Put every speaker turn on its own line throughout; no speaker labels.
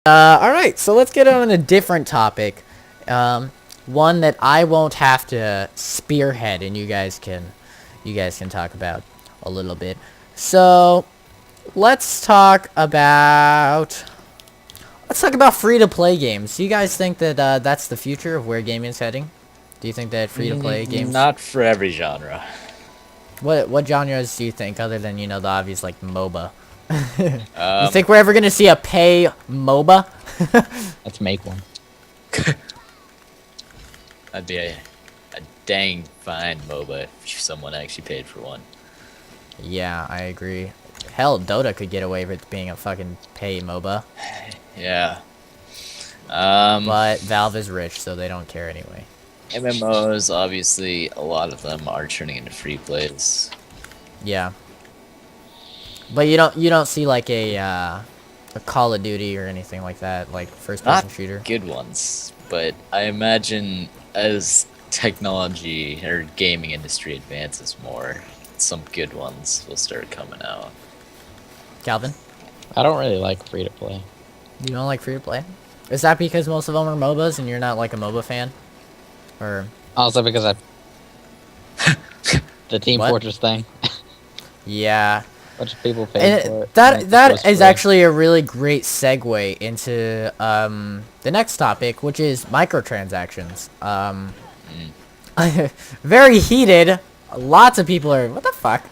Alright, so let's get on a different topic. One that I won't have to spearhead and you guys can talk about a little bit. So, let's talk about free-to-play games. Do you guys think that that's the future of where gaming is heading? Do you think that free-to-play games...
Not for every genre.
What genres do you think, other than, the obvious, like, MOBA? You
Um,
think we're ever gonna see a pay MOBA?
Let's make one.
That'd be a dang fine MOBA if someone actually paid for one.
Yeah, I agree. Hell, Dota could get away with being a fucking pay MOBA.
Yeah.
But Valve is rich, so they don't care anyway.
MMOs, obviously, a lot of them are turning into free plays.
Yeah. But you don't see like a Call of Duty or anything like that, like first-person
Not
shooter.
good ones, but I imagine as technology or gaming industry advances more, some good ones will start coming out.
Calvin,
I don't really like free to play.
you don't like free-to-play? Is that because most of them are MOBAs and you're not like a MOBA fan? Or
Also because the Team
What?
Fortress thing.
yeah.
Bunch of people paying for
And
it.
that is actually a really great segue into the next topic, which is microtransactions. Very heated. Lots of people are. What the fuck?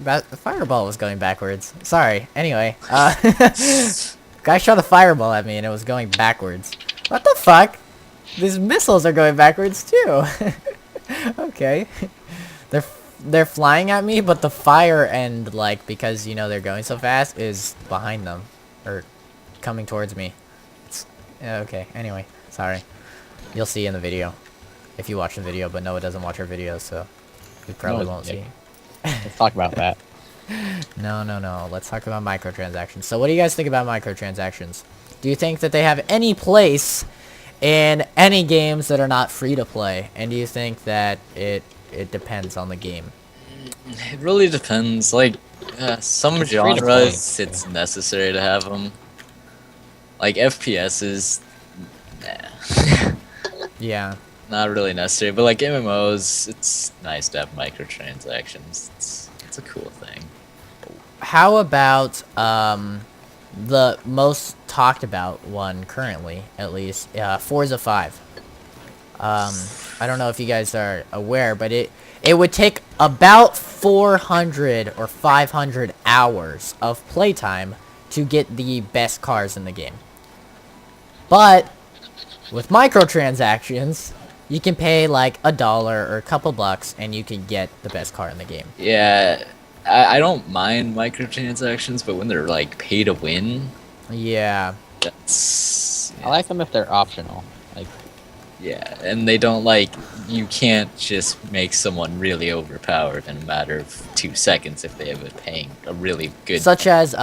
That the fireball was going backwards. Sorry. Anyway, guy shot a fireball at me and it was going backwards. What the fuck? These missiles are going backwards too. Okay. They're flying at me, but the fire end, like, because, they're going so fast, is behind them. Or coming towards me. Okay, anyway. Sorry. You'll see in the video. If you watch the video, but Noah doesn't watch our videos, so you probably won't see.
Let's talk about that.
No. Let's talk about microtransactions. So what do you guys think about microtransactions? Do you think that they have any place in any games that are not free to play? And do you think that it depends on the game?
It really depends. Like, some
It's free to play.
genres, it's necessary to have them. Like, FPSs, nah.
Yeah.
Not really necessary, but like MMOs, it's nice to have microtransactions. It's a cool thing.
How about the most talked about one currently, at least, Forza 5. I don't know if you guys are aware, but it would take about 400 or 500 hours of playtime to get the best cars in the game. But with microtransactions, you can pay like $1 or a couple bucks and you can get the best car in the game.
Yeah, I don't mind microtransactions, but when they're like pay to win,
Yeah.
that's
I like them if they're optional. Like,
yeah, and they don't like you can't just make someone really overpowered in a matter of 2 seconds if they have been paying a really good.
Such as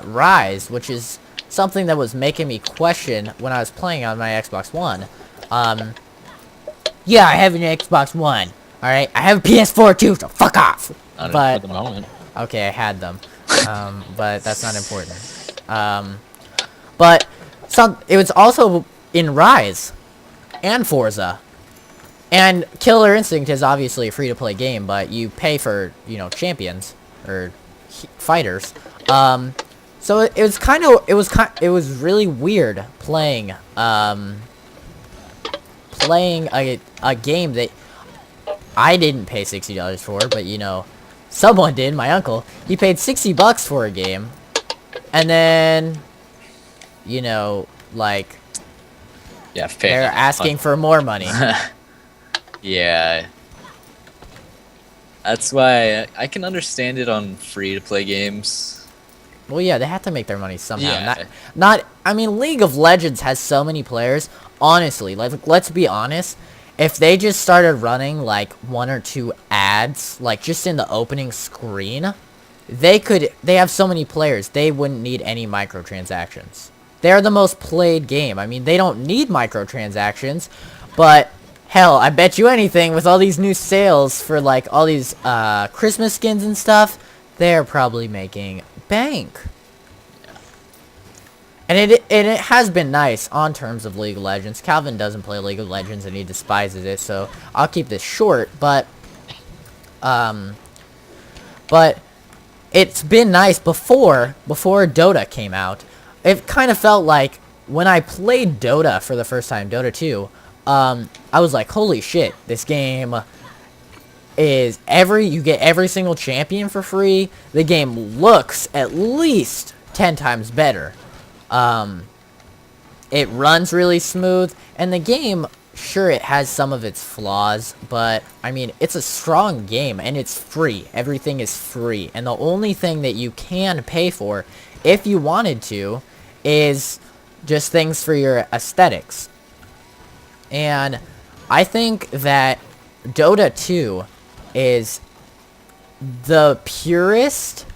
Rise, which is something that was making me question when I was playing on my Xbox One. Yeah, I have an Xbox One. Alright, I have a PS4 too, so fuck off!
I don't know,
But
for the moment.
okay, I had them. But that's not important. But it was also in Rise and Forza. And Killer Instinct is obviously a free-to-play game, but you pay for, champions or fighters. So it was really weird playing a game that I didn't pay $60 for, but someone did, my uncle. He paid $60 for a game, and then, like,
Yeah, pay
they're asking for more money.
Yeah, that's why I can understand it on free to play games.
Well, yeah, they have to make their money somehow.
Yeah.
I mean, League of Legends has so many players. Honestly, like, let's be honest. If they just started running, like, 1 or 2 ads, like, just in the opening screen, they have so many players, they wouldn't need any microtransactions. They're the most played game. I mean, they don't need microtransactions, but hell, I bet you anything, with all these new sales for, like, all these, Christmas skins and stuff, they're probably making bank. And it has been nice on terms of League of Legends. Calvin doesn't play League of Legends and he despises it, so I'll keep this short, but it's been nice before Dota came out. It kind of felt like when I played Dota for the first time, Dota 2, I was like, holy shit, this game is you get every single champion for free. The game looks at least 10 times better. It runs really smooth, and the game, sure, it has some of its flaws, but I mean, it's a strong game and it's free. Everything is free, and the only thing that you can pay for, if you wanted to, is just things for your aesthetics. And I think that Dota 2 is the purest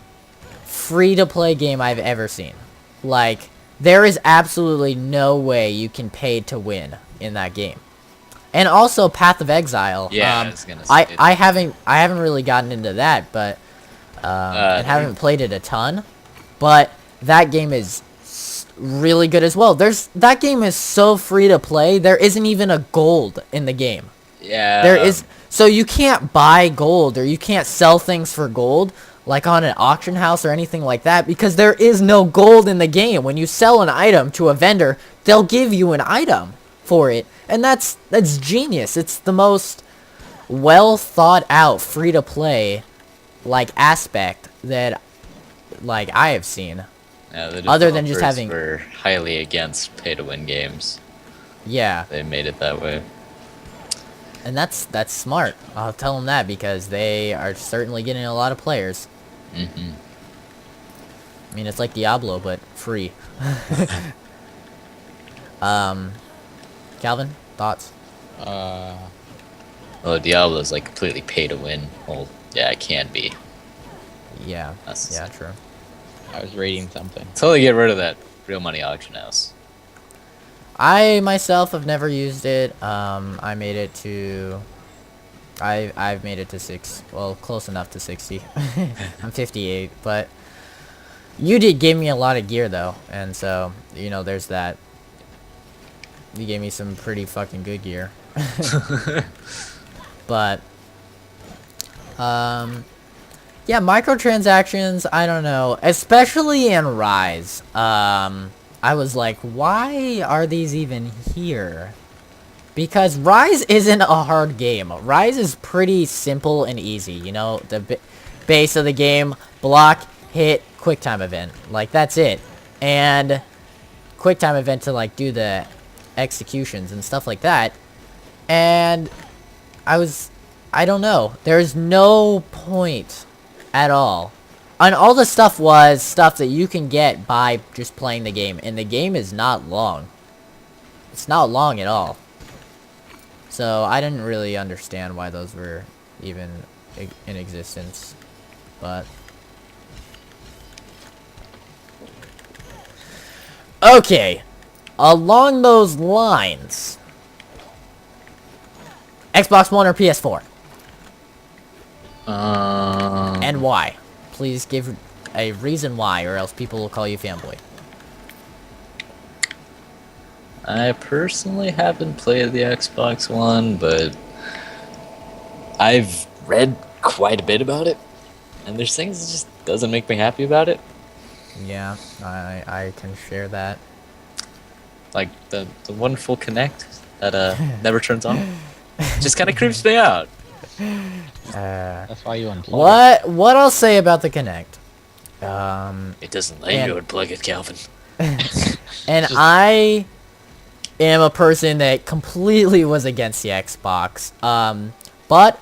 free-to-play game I've ever seen. Like, there is absolutely no way you can pay to win in that game. And also Path of Exile.
Yeah, I was gonna say
I haven't really gotten into that, but and haven't played it a ton. But that game is really good as well. That game is so free to play. There isn't even a gold in the game.
Yeah.
There is, so you can't buy gold or you can't sell things for gold like on an auction house or anything like that, because there is no gold in the game. When you sell an item to a vendor, they'll give you an item for it, and that's genius. It's the most well thought out free to play like aspect that like I have seen.
Yeah, the
other than just
developers
having
were highly against pay-to-win games.
Yeah.
They made it that way.
And that's smart. I'll tell them that, because they are certainly getting a lot of players.
Mm-hmm.
I mean, it's like Diablo, but free. Calvin, thoughts?
Well, Diablo's like completely pay-to-win. Well, yeah, it can be.
Yeah.
That's
Yeah, true.
I was reading something.
Totally get rid of that real money auction house.
I myself have never used it. I made it to... I've made it to 6. Well, close enough to 60. I'm 58, but... You did give me a lot of gear, though. And so, you know, there's that. You gave me some pretty fucking good gear. But... yeah, microtransactions, I don't know. Especially in Rise. I was like, why are these even here? Because Rise isn't a hard game. Rise is pretty simple and easy. You know, the base of the game, block, hit, quick time event. Like, that's it. And quick time event to, like, do the executions and stuff like that. And I don't know. There's no point at all. And all the stuff was stuff that you can get by just playing the game. And the game is not long. It's not long at all. So I didn't really understand why those were even in existence. But... okay. Along those lines. Xbox One or PS4? And why? Please give a reason why, or else people will call you fanboy.
I personally haven't played the Xbox One, but I've read quite a bit about it, and there's things that just doesn't make me happy about it.
Yeah, I can share that.
Like the wonderful Kinect that never turns on. Just kind of creeps me out.
That's why you unplug.
What I'll say about the Kinect.
It doesn't let you unplug it, Calvin.
And I am a person that completely was against the Xbox. But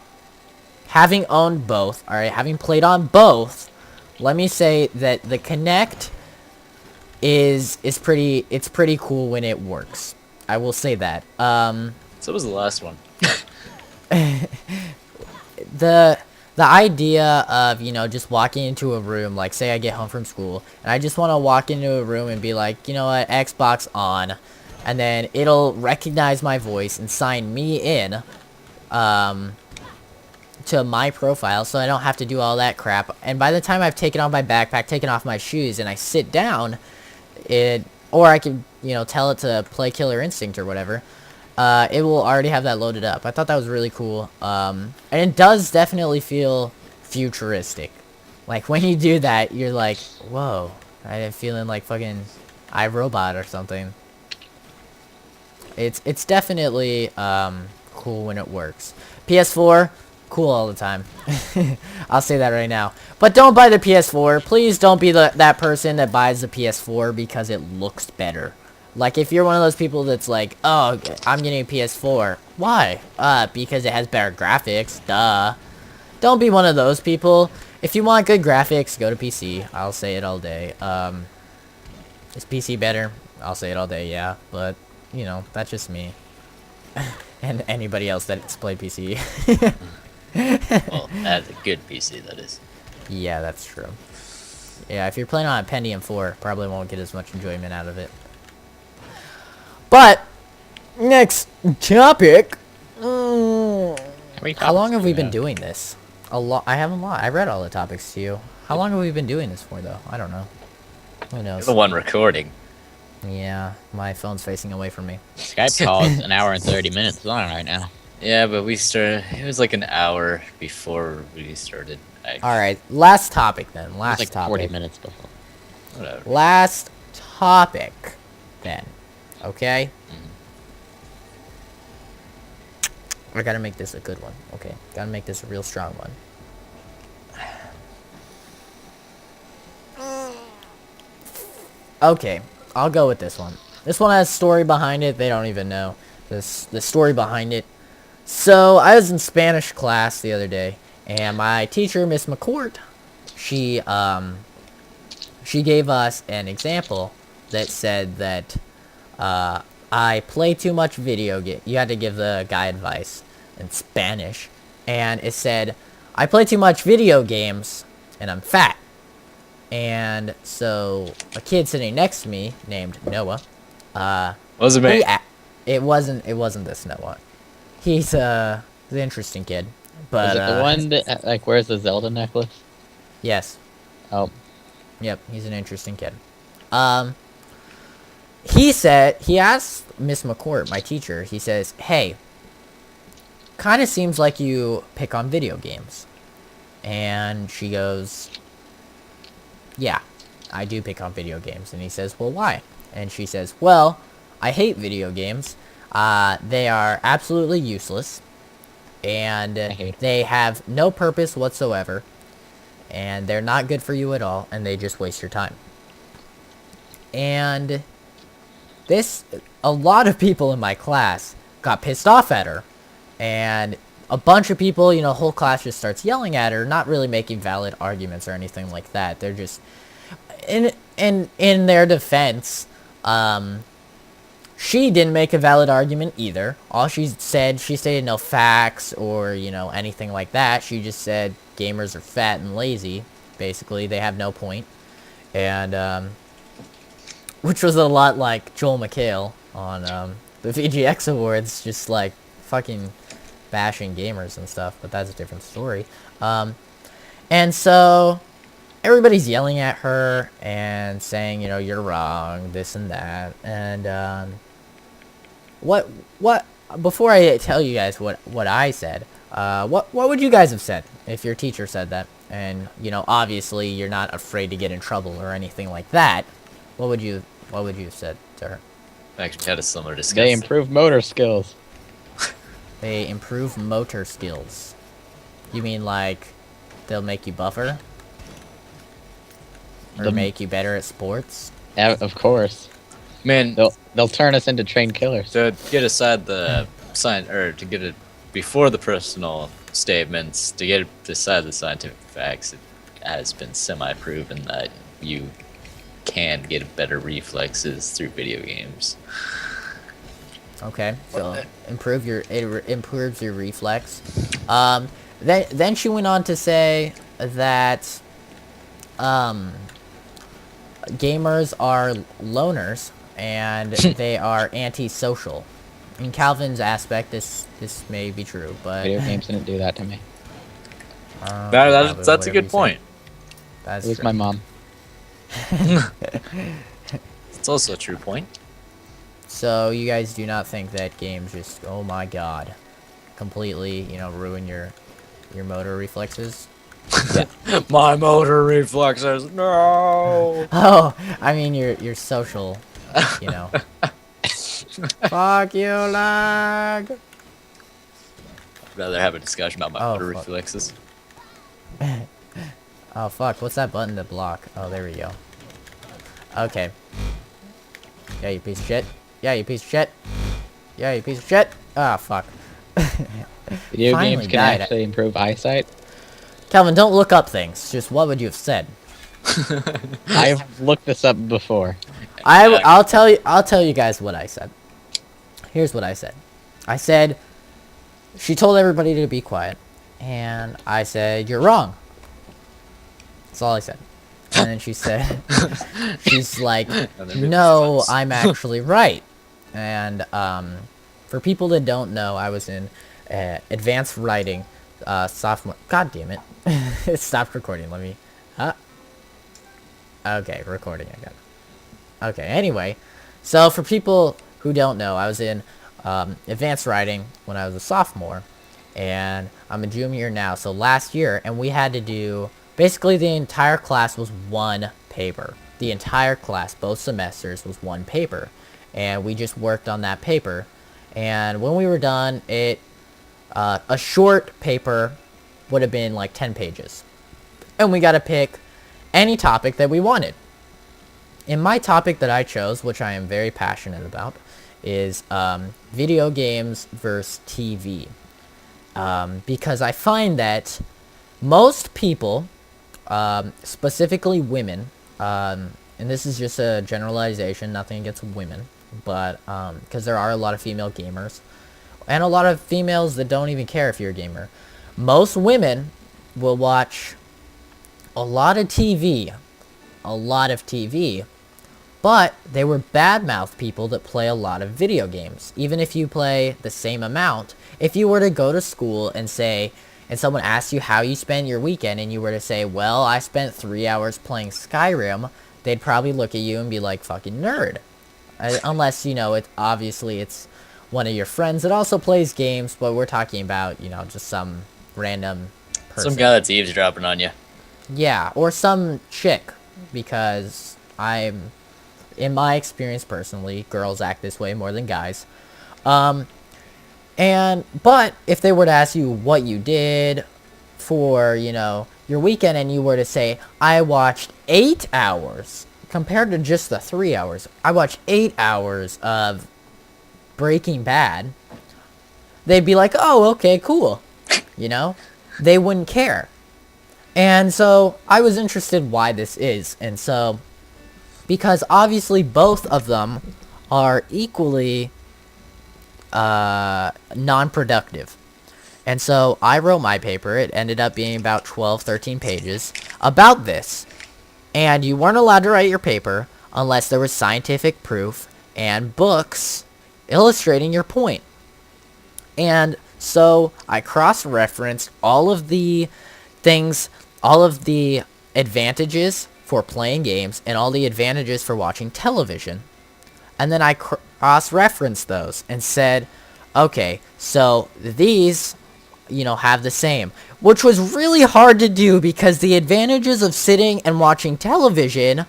having owned both, alright, having played on both, let me say that the Kinect is pretty cool when it works. I will say that.
So was the last one.
The idea of, you know, just walking into a room, like, say I get home from school, and I just want to walk into a room and be like, you know what, Xbox on, and then it'll recognize my voice and sign me in, to my profile, so I don't have to do all that crap, and by the time I've taken off my backpack, taken off my shoes, and I sit down, or I could, you know, tell it to play Killer Instinct or whatever, it will already have that loaded up. I thought that was really cool. And it does definitely feel futuristic. Like, when you do that, you're like, whoa, I'm feeling like fucking iRobot or something. It's definitely, cool when it works. PS4, cool all the time. I'll say that right now. But don't buy the PS4. Please don't be that person that buys the PS4 because it looks better. Like, if you're one of those people that's like, oh, I'm getting a PS4. Why? Because it has better graphics. Duh. Don't be one of those people. If you want good graphics, go to PC. I'll say it all day. Is PC better? I'll say it all day, yeah. But, you know, that's just me. And anybody else that's played PC.
Well, that's a good PC, that is.
Yeah, that's true. Yeah, if you're playing on a Pentium 4, probably won't get as much enjoyment out of it. But, next topic. How long have we been doing this? A lot. I haven't. I read all the topics to you. How long have we been doing this for, though? I don't know. Who knows?
You're the one recording.
Yeah, my phone's facing away from me.
Skype call is an hour and 30 minutes long right now.
Yeah, but we started. It was like an hour before we started.
All right, last topic then. Last
like
topic.
40 minutes before.
Whatever.
Last topic then. Okay. I gotta make this a good one. Okay, gotta make this a real strong one. Okay, I'll go with this one. This one has story behind it. They don't even know the story behind it. So I was in Spanish class the other day, and my teacher, Miss McCourt, she gave us an example that said that I play too much video game. You had to give the guy advice in Spanish, and it said, I play too much video games, and I'm fat. And so a kid sitting next to me named Noah.
Was it me?
It wasn't this Noah. He's an interesting kid. But
is it the one that like wears the Zelda necklace?
Yes.
Oh.
Yep, he's an interesting kid. He asked Miss McCourt, my teacher, he says, hey, kind of seems like you pick on video games. And she goes, yeah, I do pick on video games. And he says, well, why? And she says, well, I hate video games. They are absolutely useless. And they have no purpose whatsoever. And they're not good for you at all. And they just waste your time. And a lot of people in my class got pissed off at her. And a bunch of people, you know, whole class just starts yelling at her, not really making valid arguments or anything like that. They're just, in their defense, she didn't make a valid argument either. All she stated no facts or, you know, anything like that. She just said gamers are fat and lazy. Basically, they have no point. And, which was a lot like Joel McHale on, the VGX Awards, just like fucking bashing gamers and stuff, but that's a different story. And so everybody's yelling at her and saying, you know, you're wrong, this and that. And what before I tell you guys what I said, what would you guys have said if your teacher said that? And, you know, obviously you're not afraid to get in trouble or anything like that. What would you have said to her?
Actually, had a similar discussion.
They improve motor skills.
They improve motor skills. You mean like they'll make you buffer? Or make you better at sports?
Yeah, of course.
Man,
they'll turn us into trained killers.
to get aside the to get it before the personal statements, to get aside the scientific facts, it has been semi-proven that you can get better reflexes through video games.
Okay, so it improves your reflex. Then she went on to say that gamers are loners and they are antisocial. In Calvin's aspect, this may be true, but
Video games didn't do that to me.
That's a good point.
That's
It was
true.
my mom.
It's also a true point.
So you guys do not think that games just, oh my god, completely, you know, ruin your motor reflexes?
My motor reflexes, no!
Oh, I mean your social, you know. Fuck you, lag.
Rather have a discussion about my
Oh,
motor
fuck.
reflexes.
Oh fuck, what's that button to block? Oh, there we go. Okay. Yeah, you piece of shit. Yeah, you piece of shit. Yeah, you piece of shit. Ah, fuck.
Video
Finally
games can
died.
actually improve eyesight.
Calvin, don't look up things. Just what would you have said?
I've looked this up before.
I'll tell you guys what I said. Here's what I said. I said she told everybody to be quiet, and I said you're wrong. That's all I said. And then she said, she's like, no, I'm actually right. And for people that don't know, I was in advanced writing sophomore. God damn it! It stopped recording. Let me. Okay, recording again. Okay. Anyway, so for people who don't know, I was in advanced writing when I was a sophomore, and I'm a junior now. So last year, and we had to do basically the entire class was one paper. The entire class, both semesters, was one paper, and we just worked on that paper. And when we were done, a short paper would have been like 10 pages, and we got to pick any topic that we wanted. And my topic that I chose, which I am very passionate about, is video games versus TV. Because I find that most people, specifically women, and this is just a generalization, nothing against women, but because there are a lot of female gamers, and a lot of females that don't even care if you're a gamer. Most women will watch a lot of TV, but they were bad-mouthed people that play a lot of video games. Even if you play the same amount, if you were to go to school and say, and someone asked you how you spent your weekend, and you were to say, well, I spent 3 hours playing Skyrim, they'd probably look at you and be like, fucking nerd. Unless, you know, it's one of your friends that also plays games, but we're talking about, you know, just some random person.
Some guy that's eavesdropping on you.
Yeah, or some chick, because in my experience personally, girls act this way more than guys. But if they were to ask you what you did for, you know, your weekend, and you were to say, I watched 8 hours, compared to just the 3 hours, I watched 8 hours of Breaking Bad, they'd be like, oh, okay, cool. You know? They wouldn't care. And so I was interested why this is. And so, because obviously both of them are equally non-productive. And so I wrote my paper. It ended up being about 12, 13 pages about this. And you weren't allowed to write your paper unless there was scientific proof and books illustrating your point. And so I cross-referenced all of the things, all of the advantages for playing games and all the advantages for watching television. And then I cross-referenced those and said, okay, so these, you know, have the same. Which was really hard to do because the advantages of sitting and watching television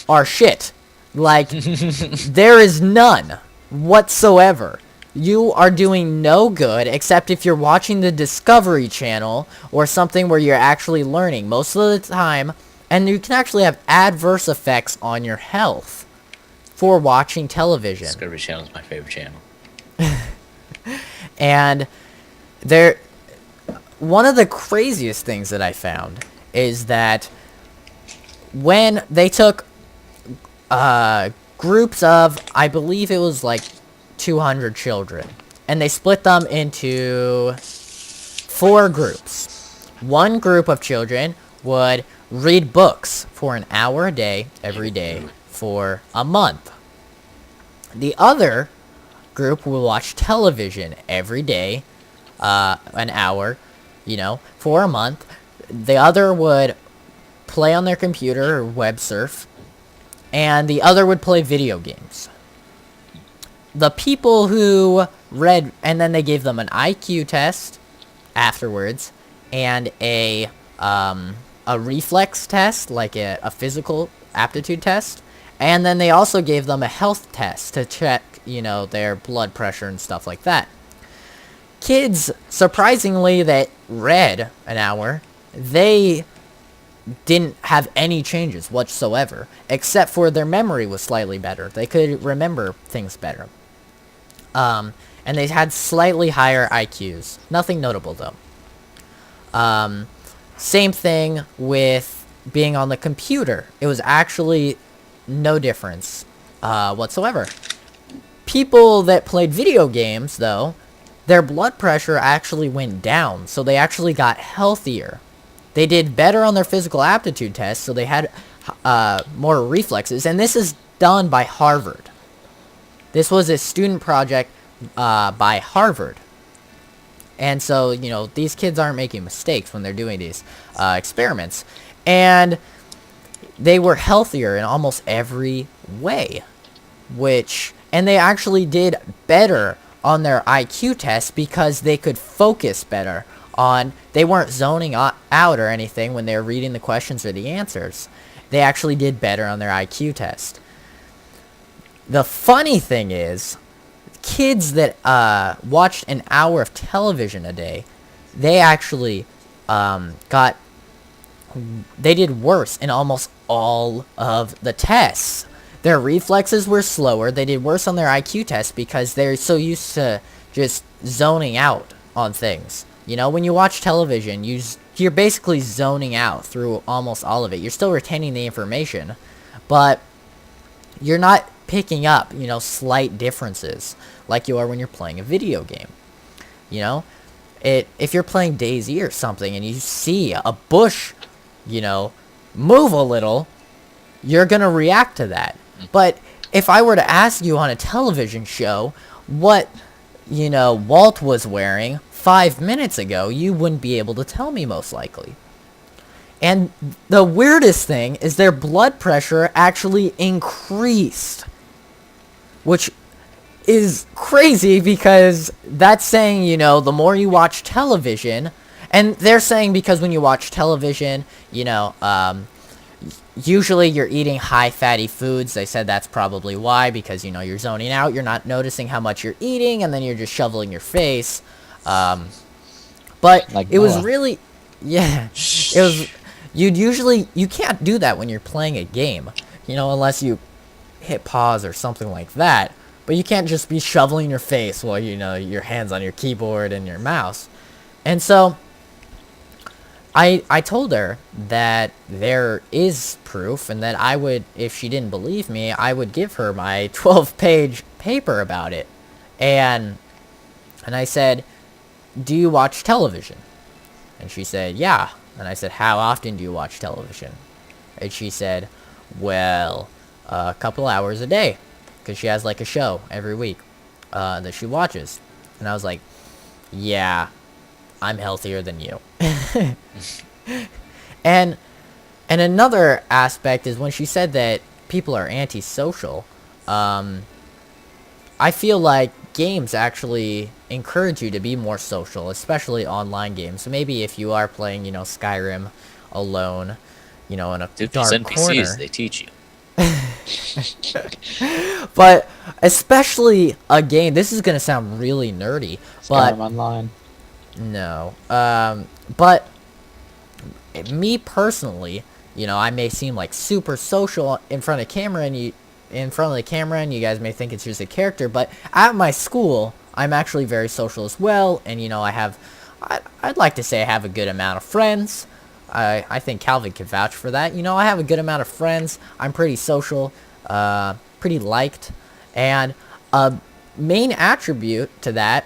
are shit. Like, there is none whatsoever. You are doing no good except if you're watching the Discovery Channel or something where you're actually learning most of the time, and you can actually have adverse effects on your health for watching television.
Discovery Channel is my favorite channel.
And one of the craziest things that I found is that when they took groups of, I believe it was like 200 children, and they split them into 4 groups. One group of children would read books for an hour a day, every day, for a month. The other group will watch television every day, an hour, you know, for a month. The other would play on their computer or web surf and the other would play video games. The people who read, and then they gave them an IQ test afterwards, and a reflex test, like a physical aptitude test, and then they also gave them a health test to check, their blood pressure and stuff like that. Kids, surprisingly, that read an hour, they didn't have any changes whatsoever, except for their memory was slightly better. They could remember things better. And they had slightly higher IQs. Nothing notable, though. Same thing with being on the computer. It was actually no difference whatsoever. People that played video games, though, their blood pressure actually went down, so they actually got healthier. They did better on their physical aptitude test, so they had more reflexes, and this is done by Harvard. This was a student project by Harvard. And so, these kids aren't making mistakes when they're doing these experiments. And they were healthier in almost every way. And they actually did better on their IQ test because they could focus better on, they weren't zoning out or anything when they were reading the questions or the answers. They actually did better on their IQ test. The funny thing is, kids that watched an hour of television a day, they actually they did worse in almost all of the tests. Their reflexes were slower. They did worse on their IQ test because they're so used to just zoning out on things. When you watch television, you're basically zoning out through almost all of it. You're still retaining the information, but you're not picking up, slight differences like you are when you're playing a video game. If you're playing DayZ or something and you see a bush, move a little, you're going to react to that. But if I were to ask you on a television show what, Walt was wearing 5 minutes ago, you wouldn't be able to tell me, most likely. And the weirdest thing is their blood pressure actually increased, which is crazy because that's saying, the more you watch television, and they're saying because when you watch television, usually you're eating high fatty foods. They said that's probably why, because, you're zoning out, you're not noticing how much you're eating, and then you're just shoveling your face. But
Like
it was
Noah.
really, yeah, it was, you can't do that when you're playing a game, unless you hit pause or something like that. But you can't just be shoveling your face while, your hands on your keyboard and your mouse. And so I told her that there is proof, and that I would, if she didn't believe me, I would give her my 12-page paper about it. And I said, do you watch television? And she said, yeah. And I said, how often do you watch television? And she said, well, a couple hours a day, because she has like a show every week that she watches. And I was like, yeah, I'm healthier than you. And another aspect is when she said that people are antisocial, I feel like games actually encourage you to be more social, especially online games. So maybe if you are playing, Skyrim alone, in a
Dude,
dark
these NPCs,
corner.
they teach you.
But especially a game, this is gonna sound really nerdy, but
Skyrim Online.
no. But me personally, I may seem like super social in front of camera, and you guys may think it's just a character, but at my school, I'm actually very social as well, and I'd like to say I have a good amount of friends. I think Calvin can vouch for that. I have a good amount of friends. I'm pretty social, pretty liked, and a main attributor to that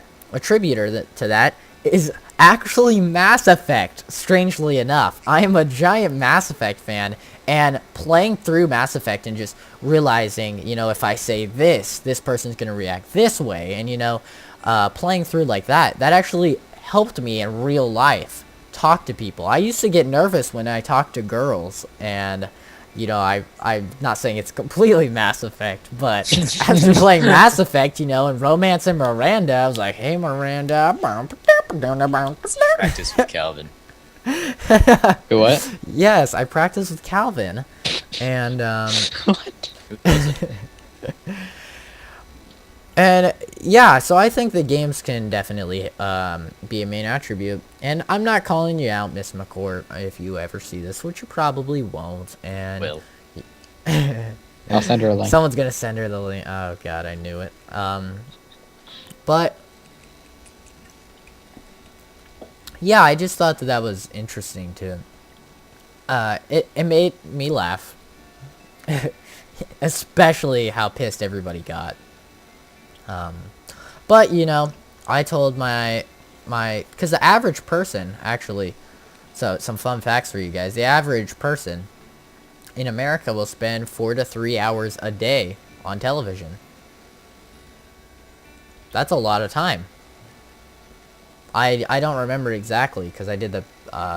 is actually Mass Effect, strangely enough. I am a giant Mass Effect fan, and playing through Mass Effect and just realizing, if I say this person's gonna react this way, and, playing through like that actually helped me in real life talk to people. I used to get nervous when I talked to girls, and you know, I'm not saying it's completely Mass Effect, but after playing Mass Effect, you know, and romancing Miranda, I was like, hey Miranda.
Practice with Calvin.
What?
Yes, I practiced with Calvin, and
What?
Who doesn't?
and yeah, so I think the games can definitely be a main attribute. And I'm not calling you out, Miss McCourt, if you ever see this, which you probably won't. And
Will.
I'll send her a link.
someone's gonna send her the link. Oh god, I knew it. But yeah, I just thought that was interesting too. It made me laugh, especially how pissed everybody got. But you know, I told because the average person actually, so some fun facts for you guys. The average person in America will spend 4 to 3 hours a day on television. That's a lot of time. I don't remember exactly because I did the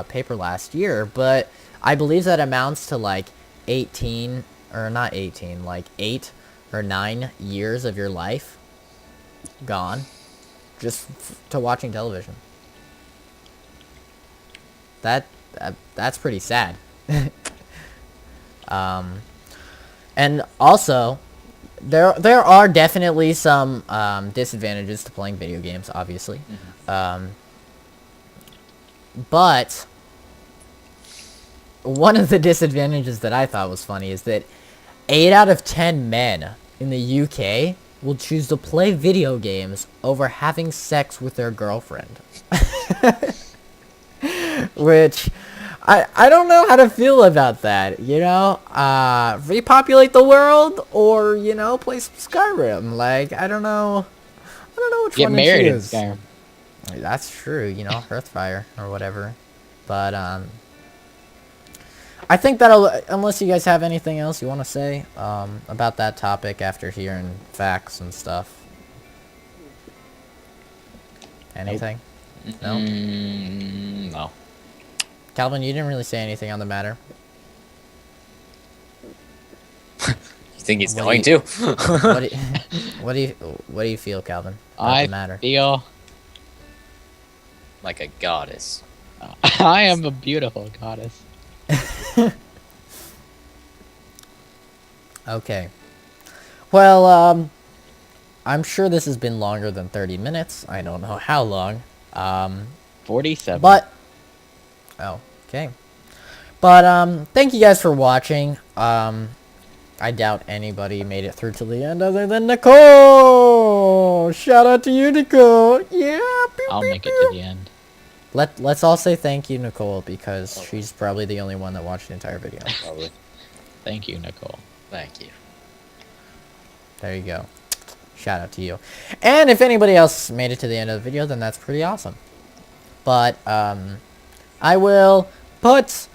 paper last year, but I believe that amounts to like 18, or not 18, like 8 or 9 years of your life gone just to watching television. That's pretty sad. And also there are definitely some disadvantages to playing video games, obviously. But one of the disadvantages that I thought was funny is that 8 out of 10 men in the UK will choose to play video games over having sex with their girlfriend. Which, I don't know how to feel about that, you know? Repopulate the world, or, you know, play some Skyrim. Like, I don't know which
Get
one to
married in
choose.
Skyrim.
That's true, you know, Hearthfire or whatever. But, I think that'll, unless you guys have anything else you want to say, about that topic after hearing facts and stuff. Anything? No?
No.
Calvin, you didn't really say anything on the matter.
You think he's
What
going
do
to?
What do you feel, Calvin? About
I
the matter?
feel
Like a goddess.
I am a beautiful goddess.
Okay. Well, I'm sure this has been longer than 30 minutes. I don't know how long.
47.
But oh, okay. But thank you guys for watching. I doubt anybody made it through to the end other than Nicole. Shout out to you, Nicole. Yeah. Pew,
I'll
pew,
make it
pew.
to the end.
Let's all say thank you, Nicole, because she's probably the only one that watched the entire video.
Probably.
Thank you, Nicole.
Thank you.
There you go. Shout out to you. And if anybody else made it to the end of the video, then that's pretty awesome. But I will put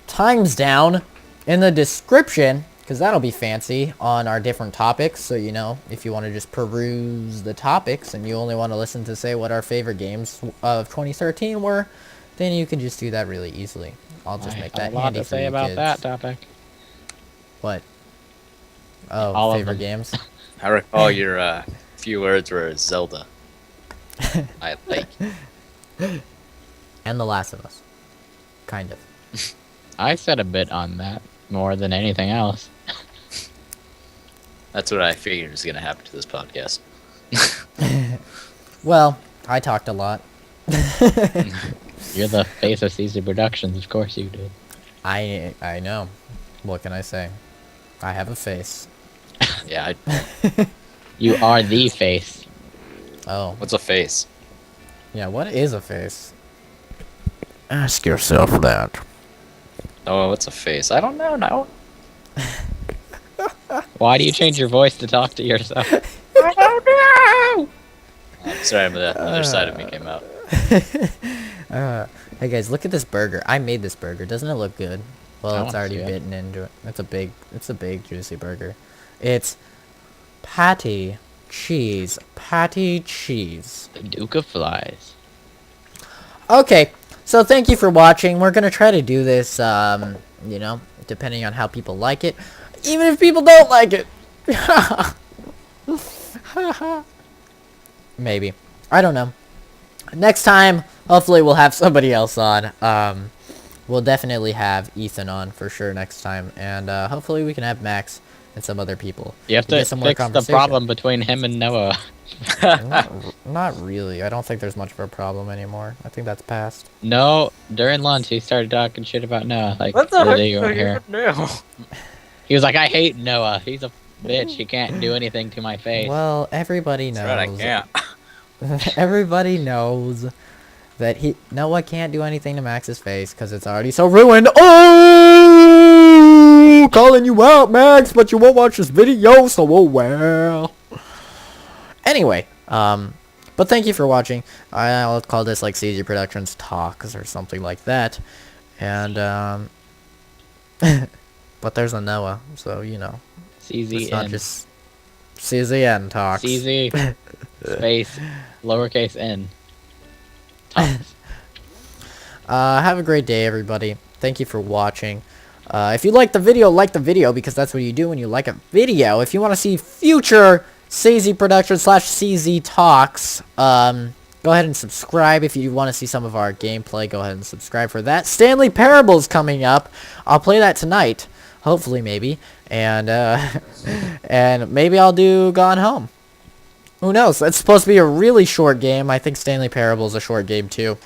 times down in the description, because that'll be fancy, on our different topics. So, you know, if you want to just peruse the topics and you only want to listen to, say, what our favorite games of 2013 were, then you can just do that really easily. I'll just make that
a lot
handy
to
for
say
you
about
kids.
that topic.
What? Oh,
All of
favorite
them.
games?
I recall your few words were Zelda. I like.
And The Last of Us. Kind of.
I said a bit on that more than anything else.
That's what I figured was going to happen to this podcast.
Well, I talked a lot.
You're the face of CC Productions, of course you did.
I know. What can I say? I have a face.
Yeah,
You are the face.
Oh,
what's a face?
yeah, what is a face? Ask yourself that.
Oh, what's a face? I don't know now.
Why do you change your voice to talk to yourself?
I'm sorry, but the other side of me came out.
Hey guys, look at this burger. I made this burger. Doesn't it look good?
I
Well, it's
wanna
already
see it.
bitten into it. It's a big juicy burger. It's patty cheese. Patty cheese.
The Duke of Flies.
Okay, so thank you for watching. We're gonna try to do this, you know, depending on how people like it. Even if people don't like it. Maybe. I don't know. Next time, hopefully we'll have somebody else on. We'll definitely have Ethan on for sure next time. And hopefully we can have Max and some other people.
You have to
get some more
fix the
conversation.
problem between him and Noah.
Not really. I don't think there's much of a problem anymore. I think that's past.
No, during lunch he started talking shit about Noah. Like,
What the
really,
heck
you
are
weren't
you
here.
doing?
He was like, I hate Noah. He's a bitch. He can't do anything to my face.
Well, everybody knows.
That's right, I can't.
Everybody knows that Noah can't do anything to Max's face because it's already so ruined. Oh, calling you out, Max, but you won't watch this video, so oh well. Anyway, but thank you for watching. I'll call this like CZ Productions Talks or something like that. And but there's a Noah, so you know, it's not
CZN.
just CZN Talks.
CZ space lowercase n. Talks.
Have a great day, everybody. Thank you for watching. If you like the video because that's what you do when you like a video. If you want to see future CZ Productions / CZ Talks, go ahead and subscribe. If you want to see some of our gameplay, go ahead and subscribe for that. Stanley Parable's coming up. I'll play that tonight. Hopefully, maybe. And, and maybe I'll do Gone Home. Who knows? That's supposed to be a really short game. I think Stanley Parable's a short game, too.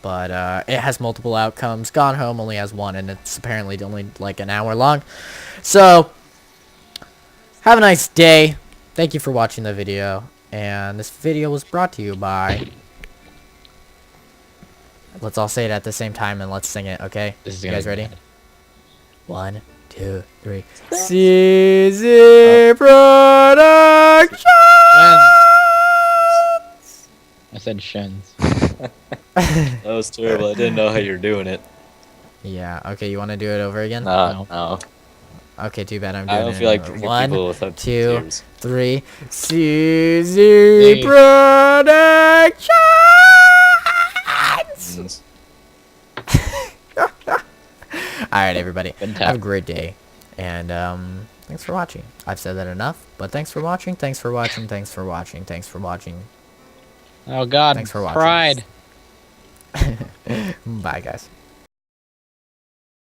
But, it has multiple outcomes. Gone Home only has one, and it's apparently only, like, an hour long. So, have a nice day. Thank you for watching the video. And this video was brought to you by... Let's all say it at the same time, and let's sing it, okay?
This is
You
gonna
guys
be
ready?
bad.
1, 2, 3. CZ Productions!
I said shuns.
That was terrible. I didn't know how you were doing it.
Yeah, okay, you want to do it over again?
No.
Okay, too bad I'm doing
I
it.
don't feel like
anyway.
tricking
1,
people with
2,
tears.
3. CZ
Hey.
Productions! Alright, everybody.
Good
Have a
tap.
great day. And, thanks for watching. I've said that enough, but thanks for watching, thanks for watching, thanks for watching, thanks for watching.
Oh God,
Thanks for watching.
pride.
Bye, guys.